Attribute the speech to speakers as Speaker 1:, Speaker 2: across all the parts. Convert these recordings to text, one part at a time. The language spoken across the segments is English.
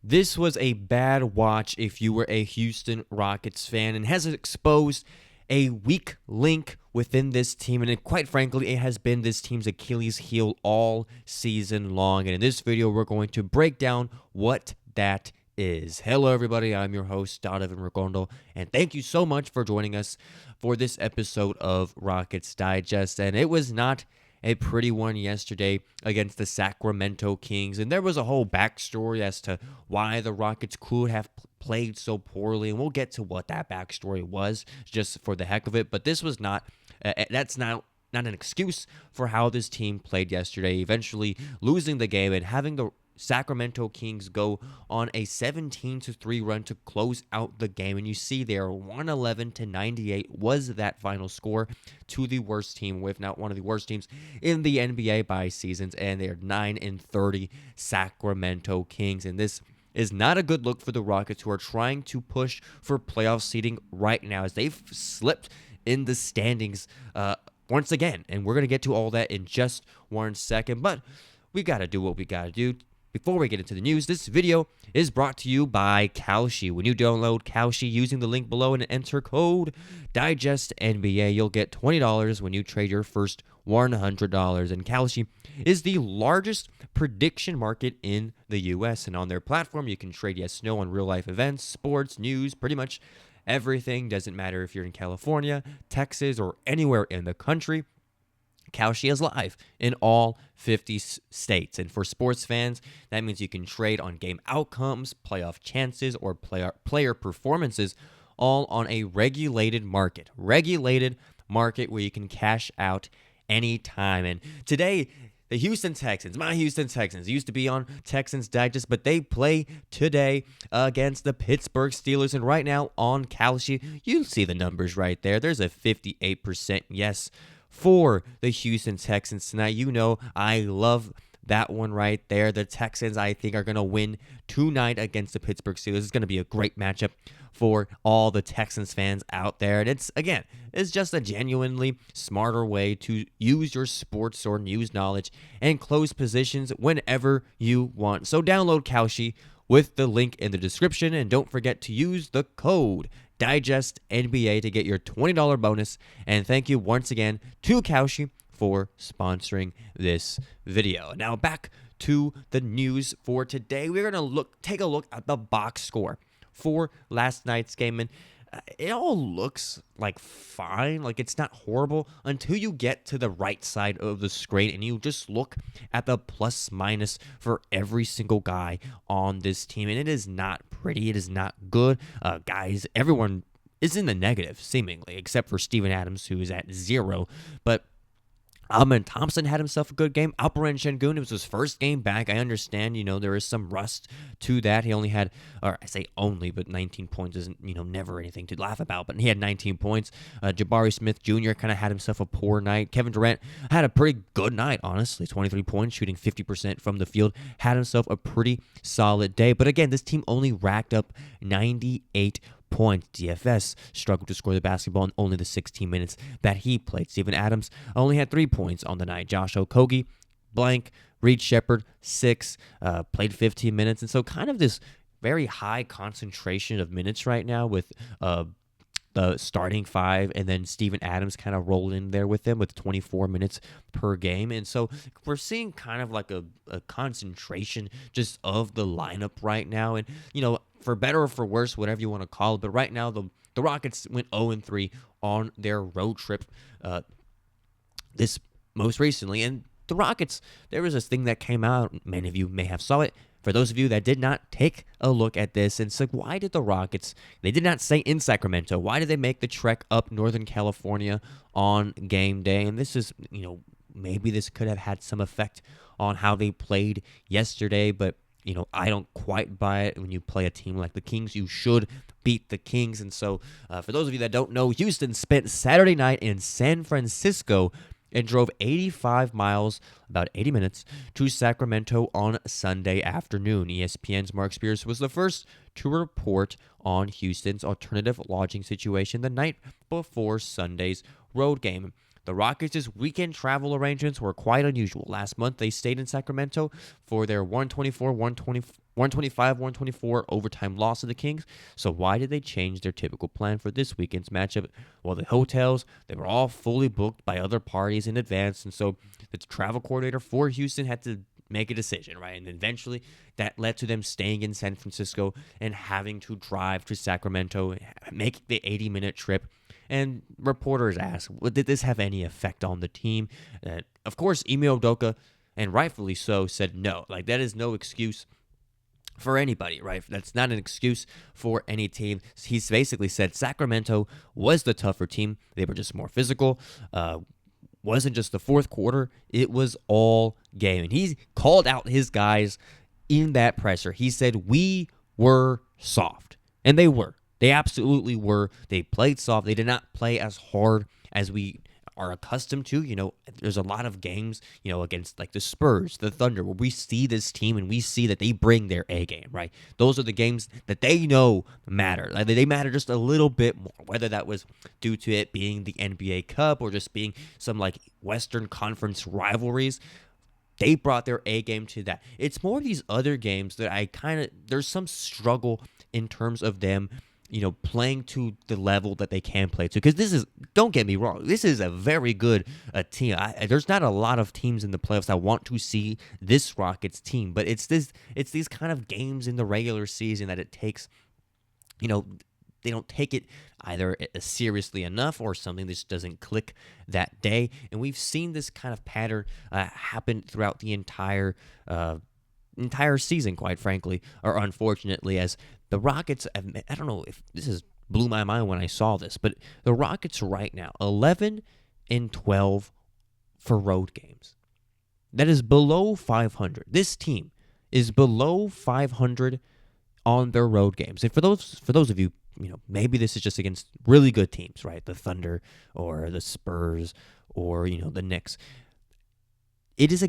Speaker 1: This was a bad watch if you were a Houston Rockets fan and has exposed a weak link within this team. And quite frankly, it has been this team's Achilles heel all season long. And in this video, we're going to break down what that is. Hello, everybody. I'm your host, Donovan Ricondo. And thank you so much for joining us for this episode of Rockets Digest. And it was not a pretty one yesterday against the Sacramento Kings. And there was a whole backstory as to why the Rockets could have played so poorly. And we'll get to what that backstory was just for the heck of it. But this was not, that's not an excuse for how this team played yesterday, eventually losing the game and having the Sacramento Kings go on a 17-3 run to close out the game. And you see there, 111-98 was that final score to the worst team, if not one of the worst teams in the NBA by seasons. And they're 9-30 Sacramento Kings. And this is not a good look for the Rockets, who are trying to push for playoff seeding right now as they've slipped in the standings once again. And we're going to get to all that in just 1 second. But we got to do what we got to do. Before we get into the news, this video is brought to you by Kalshi. When you download Kalshi using the link below and enter code DIGESTNBA, you'll get $20 when you trade your first $100. And Kalshi is the largest prediction market in the U.S. And on their platform, you can trade yes/no on real-life events, sports, news, pretty much everything. Doesn't matter if you're in California, Texas, or anywhere in the country. Kalshi is live in all 50 states. And for sports fans, that means you can trade on game outcomes, playoff chances, or player performances, all on a regulated market. Regulated market where you can cash out anytime. And today, the Houston Texans, my Houston Texans, used to be on Texans Digest, but they play today against the Pittsburgh Steelers. And right now on Kalshi, you see the numbers right there. There's a 58% yes for the Houston Texans tonight. You know, I love that one right there. The Texans, I think, are going to win tonight against the Pittsburgh Steelers. It's going to be a great matchup for all the Texans fans out there. And it's just a genuinely smarter way to use your sports or news knowledge and close positions whenever you want. So download Kalshi with the link in the description, and don't forget to use the code Digest NBA to get your $20 bonus. And thank you once again to Kalshi for sponsoring this video. Now back to the news for today. We're gonna take a look at the box score for last night's game, and it all looks like fine, like it's not horrible until you get to the right side of the screen and you just look at the plus minus for every single guy on this team, and it is not pretty. It is not good. Guys, everyone is in the negative seemingly, except for Steven Adams, who is at 0. But Thompson had himself a good game. Alperen Şengün, it was his first game back. I understand, there is some rust to that. He only had, or I say only, but 19 points isn't, never anything to laugh about. But he had 19 points. Jabari Smith Jr. kind of had himself a poor night. Kevin Durant had a pretty good night, honestly. 23 points, shooting 50% from the field. Had himself a pretty solid day. But again, this team only racked up 98 points. DFS struggled to score the basketball in only the 16 minutes that he played. Steven Adams only had 3 points on the night. Josh Okogie, blank. Reed Sheppard, 6, played 15 minutes. And so kind of this very high concentration of minutes right now with the starting 5, and then Steven Adams kind of rolled in there with them with 24 minutes per game. And so we're seeing kind of like a concentration just of the lineup right now. And, for better or for worse, whatever you want to call it, but right now the Rockets went 0-3 on their road trip this most recently. And the Rockets, there was this thing that came out, many of you may have saw it. For those of you that did not, take a look at this and say, why did the Rockets, they did not stay in Sacramento, why did they make the trek up Northern California on game day? And this is, maybe this could have had some effect on how they played yesterday, but I don't quite buy it. When you play a team like the Kings, you should beat the Kings. And so for those of you that don't know, Houston spent Saturday night in San Francisco and drove 85 miles, about 80 minutes, to Sacramento on Sunday afternoon. ESPN's Mark Spears was the first to report on Houston's alternative lodging situation the night before Sunday's road game. The Rockets' weekend travel arrangements were quite unusual. Last month, they stayed in Sacramento for their 124-125 125, 124 overtime loss to the Kings. So why did they change their typical plan for this weekend's matchup? Well, the hotels, they were all fully booked by other parties in advance. And so the travel coordinator for Houston had to make a decision, right? And eventually that led to them staying in San Francisco and having to drive to Sacramento, make the 80-minute trip. And reporters asked, well, did this have any effect on the team? Of course, Ime Udoka, and rightfully so, said no. Like, that is no excuse for anybody, right? That's not an excuse for any team. He's basically said Sacramento was the tougher team. They were just more physical. Wasn't just the fourth quarter. It was all game. And he called out his guys in that presser. He said, we were soft. And they were. They absolutely were. They played soft. They did not play as hard as we are accustomed to. You know, there's a lot of games, you know, against like the Spurs, the Thunder, where we see this team and we see that they bring their A game, right? Those are the games that they know matter. Like, they matter just a little bit more, whether that was due to it being the NBA Cup or just being some like Western Conference rivalries. They brought their A game to that. It's more these other games that there's some struggle in terms of them, you know, playing to the level that they can play to. Because don't get me wrong, this is a very good team. There's not a lot of teams in the playoffs that want to see this Rockets team, but it's these kind of games in the regular season that it takes, you know, they don't take it either seriously enough or something that just doesn't click that day. And we've seen this kind of pattern happen throughout the entire season, quite frankly, or unfortunately, as the Rockets, I don't know if this blew my mind when I saw this, but the Rockets right now, 11-12 for road games. That is below 500. This team is below 500 on their road games. And for those of you, you know, maybe this is just against really good teams, right? The Thunder or the Spurs or, you know, the Knicks. It's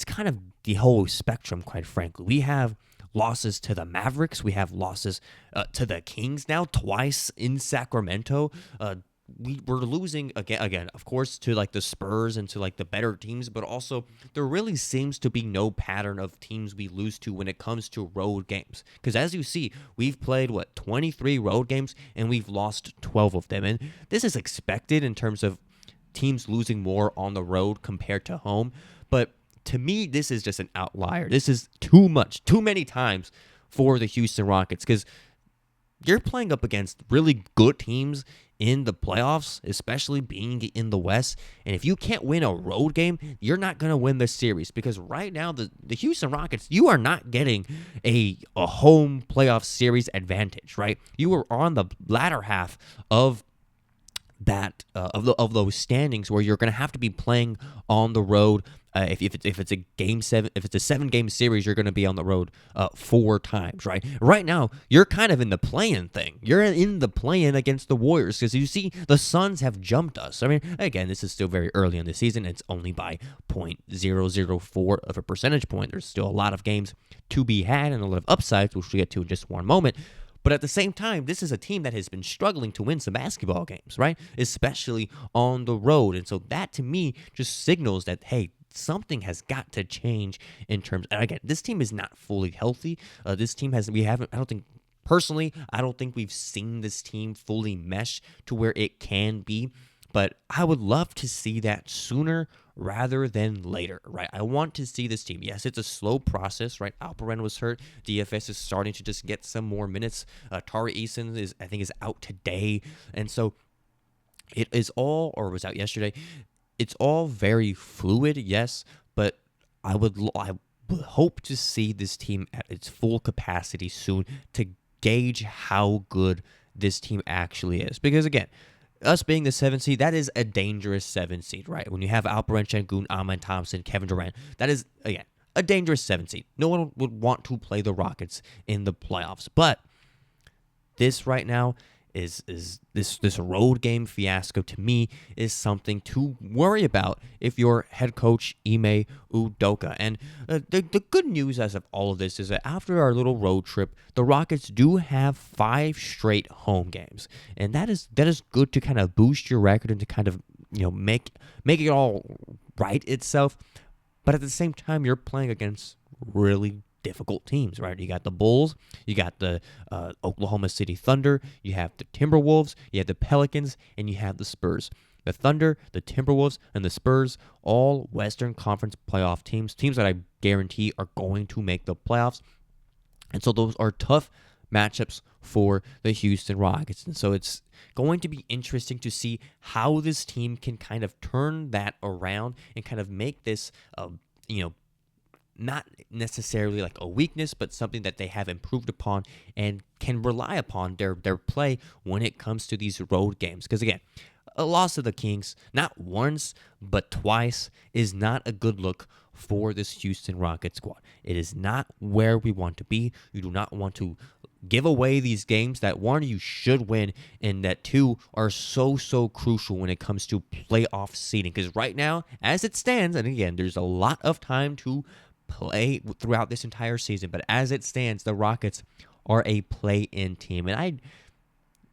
Speaker 1: kind of the whole spectrum, quite frankly. We have losses to the Mavericks. We have losses to the Kings now, twice in Sacramento. We're losing again, of course, to like the Spurs and to like the better teams, but also there really seems to be no pattern of teams we lose to when it comes to road games. Because as you see, we've played 23 road games and we've lost 12 of them, and this is expected in terms of teams losing more on the road compared to home. But to me, this is just an outlier. This is too much, too many times for the Houston Rockets, because you're playing up against really good teams in the playoffs, especially being in the West. And if you can't win a road game, you're not going to win the series, because right now the Houston Rockets, you are not getting a home playoff series advantage, right? You are on the latter half of that of those standings where you're going to have to be playing on the road. If it's a game 7, if it's a 7-game series, you're going to be on the road 4 times, right? Right now, you're kind of in the play-in thing. You're in the play-in against the Warriors, because you see the Suns have jumped us. I mean, again, this is still very early in the season. It's only by 0.004 of a percentage point. There's still a lot of games to be had and a lot of upsides, which we'll get to in just one moment. But at the same time, this is a team that has been struggling to win some basketball games, right? Especially on the road. And so that, to me, just signals that, hey, something has got to change in terms. And again, this team is not fully healthy. I don't think we've seen this team fully mesh to where it can be. But I would love to see that sooner rather than later, right? I want to see this team. Yes, it's a slow process, right? Alperen was hurt. DFS is starting to just get some more minutes. Tari Eason is out today. And so it is all, or was out yesterday. It's all very fluid, yes, but I would hope to see this team at its full capacity soon to gauge how good this team actually is. Because again, us being the 7th seed, that is a dangerous 7th seed, right? When you have Alperen Şengün, Amen Thompson, Kevin Durant, that is, again, a dangerous 7th seed. No one would want to play the Rockets in the playoffs. But this right now is this road game fiasco, to me, is something to worry about if you're head coach Ime Udoka. And the good news as of all of this is that after our little road trip, the Rockets do have 5 straight home games, and that is good to kind of boost your record and to kind of, you know, make it all right itself. But at the same time, you're playing against really difficult teams, right? You got the Bulls, you got the Oklahoma City Thunder, you have the Timberwolves, you have the Pelicans, and you have the Spurs. The Thunder, the Timberwolves, and the Spurs, all Western Conference playoff teams that I guarantee are going to make the playoffs. And so those are tough matchups for the Houston Rockets. And so it's going to be interesting to see how this team can kind of turn that around and kind of make this, not necessarily like a weakness, but something that they have improved upon and can rely upon their play when it comes to these road games. Because again, a loss to the Kings, not once, but twice, is not a good look for this Houston Rockets squad. It is not where we want to be. You do not want to give away these games that, one, you should win, and that, two, are so crucial when it comes to playoff seeding. Because right now, as it stands, and again, there's a lot of time to play throughout this entire season, but as it stands, the Rockets are a play-in team. And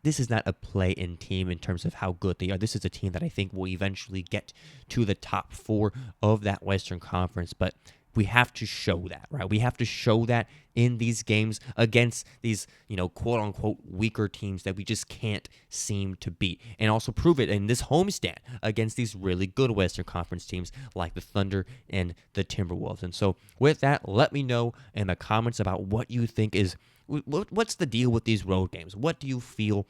Speaker 1: this is not a play-in team in terms of how good they are. This is a team that I think will eventually get to the top 4 of that Western Conference, but we have to show that, right? We have to show that in these games against these, quote-unquote weaker teams that we just can't seem to beat, and also prove it in this homestand against these really good Western Conference teams like the Thunder and the Timberwolves. And so with that, let me know in the comments about what you think is, what's the deal with these road games? What do you feel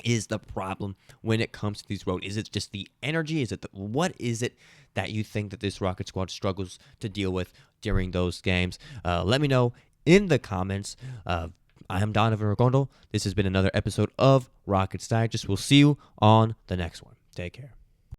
Speaker 1: is the problem when it comes to these road? Is it just the energy? What is it that you think that this Rocket squad struggles to deal with during those games? Let me know in the comments. I am Donovan Ricondo. This has been another episode of Rockets Digest. We'll see you on the next one. Take care.